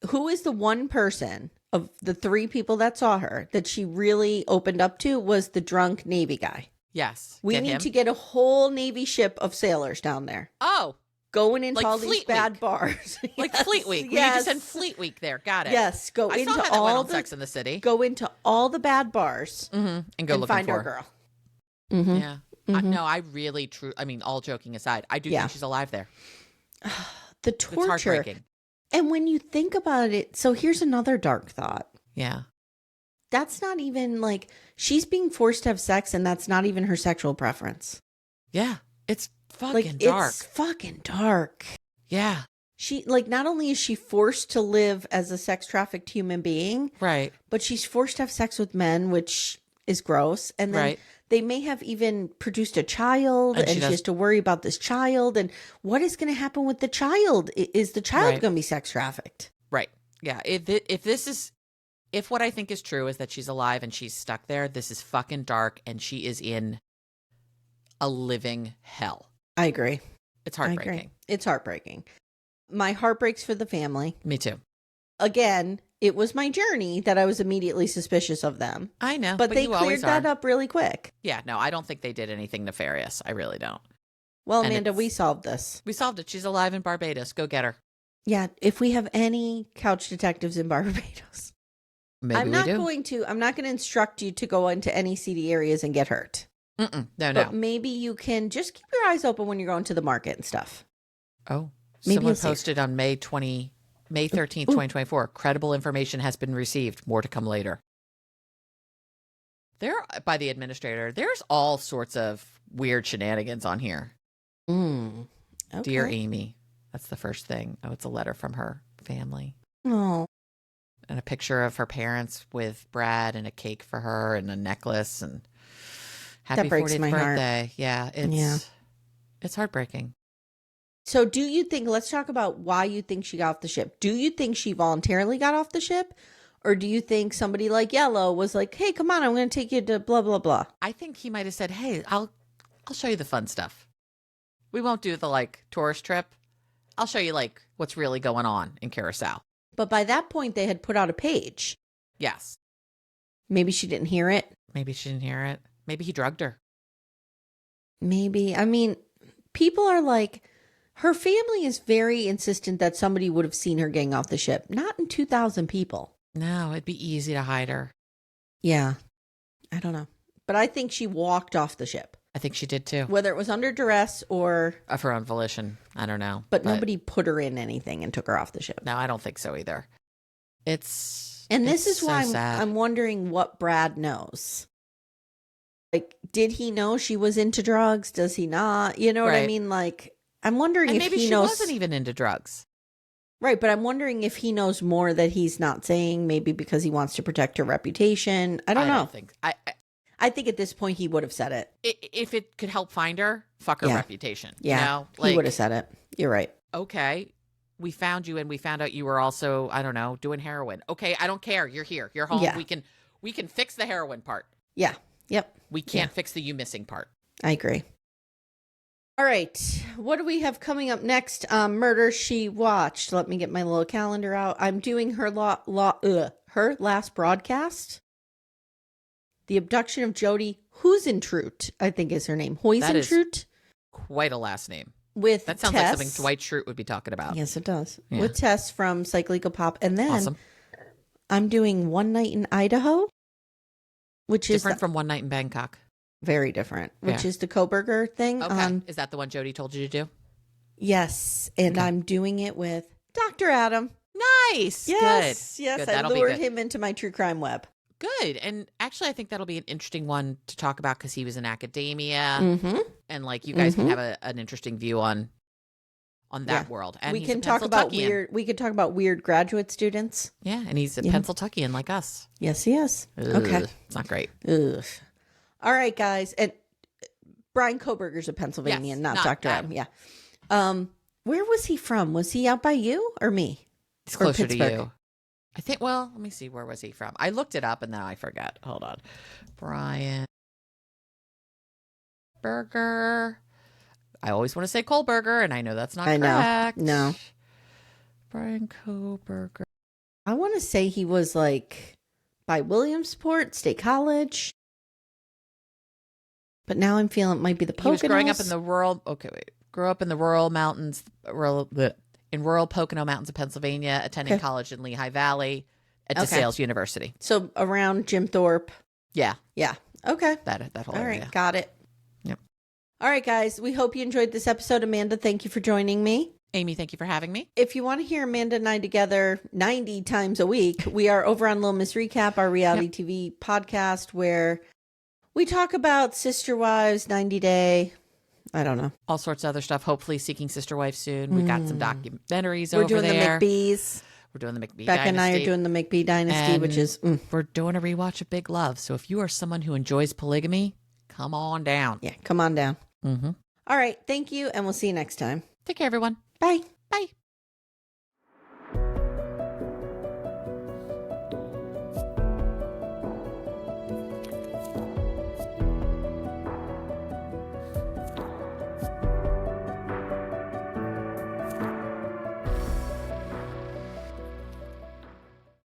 Who is the one person of the 3 people that saw her that she really opened up to was the drunk Navy guy. Yes. We need to get a whole Navy ship of sailors down there. Oh. Going into all these bad bars. Like Fleet Week. We need to send Fleet Week there. Got it. Yes. Go I into saw how all the Sex in the City. Go into all the bad bars and go looking find for our girl. Yeah. No, I really, I mean, all joking aside, I do think she's alive there. The torture. It's heartbreaking. And when you think about it, so here's another dark thought. Yeah. That's not even like she's being forced to have sex and that's not even her sexual preference. Yeah. It's fucking dark. It's fucking dark. Yeah. She, like, not only is she forced to live as a sex trafficked human being, right, but she's forced to have sex with men, which is gross. And then they may have even produced a child and she has to worry about this child. And what is going to happen with the child? Is the child going to be sex trafficked? Right. Yeah. If what I think is true is that she's alive and she's stuck there, this is fucking dark and she is in a living hell. I agree. It's heartbreaking. It's heartbreaking. My heart breaks for the family. Me too. Again, it was my journey that I was immediately suspicious of them. I know. But they cleared that up really quick. Yeah, no, I don't think they did anything nefarious. I really don't. Well, Amanda, we solved this. We solved it. She's alive in Barbados. Go get her. Yeah, if we have any couch detectives in Barbados. Maybe I'm not going to instruct you to go into any seedy areas and get hurt. No. But maybe you can just keep your eyes open when you're going to the market and stuff. Oh, maybe someone posted on May 13th, 2024. Credible information has been received. More to come later. By the administrator, there's all sorts of weird shenanigans on here. Okay. Dear Amy. That's the first thing. Oh, it's a letter from her family. Oh. And a picture of her parents with Brad and a cake for her and a necklace and happy 40th birthday. Heart. Yeah, it's heartbreaking. So do you think, let's talk about why you think she got off the ship. Do you think she voluntarily got off the ship? Or do you think somebody like Yellow was like, hey, come on, I'm going to take you to blah, blah, blah. I think he might have said, hey, I'll show you the fun stuff. We won't do the tourist trip. I'll show you what's really going on in Curaçao. But by that point, they had put out a page. Yes. Maybe she didn't hear it. Maybe she didn't hear it. Maybe he drugged her. Maybe. I mean, people are like, her family is very insistent that somebody would have seen her getting off the ship. Not in 2,000 people. No, it'd be easy to hide her. Yeah. I don't know. But I think she walked off the ship. I think she did too. Whether it was under duress or of her own volition. I don't know. But nobody put her in anything and took her off the ship. No, I don't think so either. This is so why sad. I'm wondering what Brad knows. Did he know she was into drugs? Does he not? You know what I mean? I'm wondering if maybe he she knows. Wasn't even into drugs. Right, but I'm wondering if he knows more that he's not saying, maybe because he wants to protect her reputation. I don't know. I think at this point he would have said it. If it could help find her, fuck her reputation. Yeah, you know? He would have said it. You're right. Okay, we found you and we found out you were also, I don't know, doing heroin. Okay, I don't care. You're here. You're home. Yeah. We can fix the heroin part. Yeah. Yep. We can't fix the you missing part. I agree. All right. What do we have coming up next? Murder She Watched. Let me get my little calendar out. I'm doing her her last broadcast. The abduction of Jody Huisentruit, I think is her name. Huisentruit. Quite a last name. With that sounds Tess. like something Dwight Schrute would be talking about. Yes, it does. Yeah. With Tess from Psychlegal Pop. And then awesome. I'm doing One Night in Idaho, which different is different from One Night in Bangkok. Very different, which is the Koberger thing. Okay. Is that the one Jody told you to do? Yes. And I'm doing it with Dr. Adam. Nice. Yes. Good. Yes. Good. I lured him into my true crime web. Good. And actually, I think that'll be an interesting one to talk about because he was in academia. And like you guys can have an interesting view on that world. And we can talk about weird graduate students. Yeah. And he's a Pennsylvanian like us. Yes, he is. Ugh, okay. It's not great. Ugh. All right, guys. And Brian Koberger's a Pennsylvanian, not Dr. Adam. Yeah. Where was he from? Was he out by you or me? He's closer to you. I think, well, let me see. Where was he from? I looked it up and then I forgot. Hold on. Brian Burger. I always want to say Kohlberger, and I know that's not correct. No. Brian Kohlberger. I want to say he was like by Williamsport State College. But now I'm feeling it might be the Poconos. He was growing up in the rural, grew up in the rural mountains, in rural Pocono Mountains of Pennsylvania, attending college in Lehigh Valley at DeSales University. So around Jim Thorpe. Yeah. Yeah. Okay. That whole area. All right. Got it. Yep. All right, guys. We hope you enjoyed this episode. Amanda, thank you for joining me. Amy, thank you for having me. If you want to hear Amanda and I together 90 times a week, we are over on Little Miss Recap, our reality TV podcast, where we talk about Sister Wives, 90 Day. I don't know. All sorts of other stuff. Hopefully Seeking Sister Wife soon. We've got some documentaries We're over doing there. the McBees. We're doing the McBee Becca Dynasty. and I are doing the McBee Dynasty, which is... We're doing a rewatch of Big Love. So if you are someone who enjoys polygamy, come on down. Yeah, come on down. Mm-hmm. All right. Thank you, and we'll see you next time. Take care, everyone. Bye. Bye.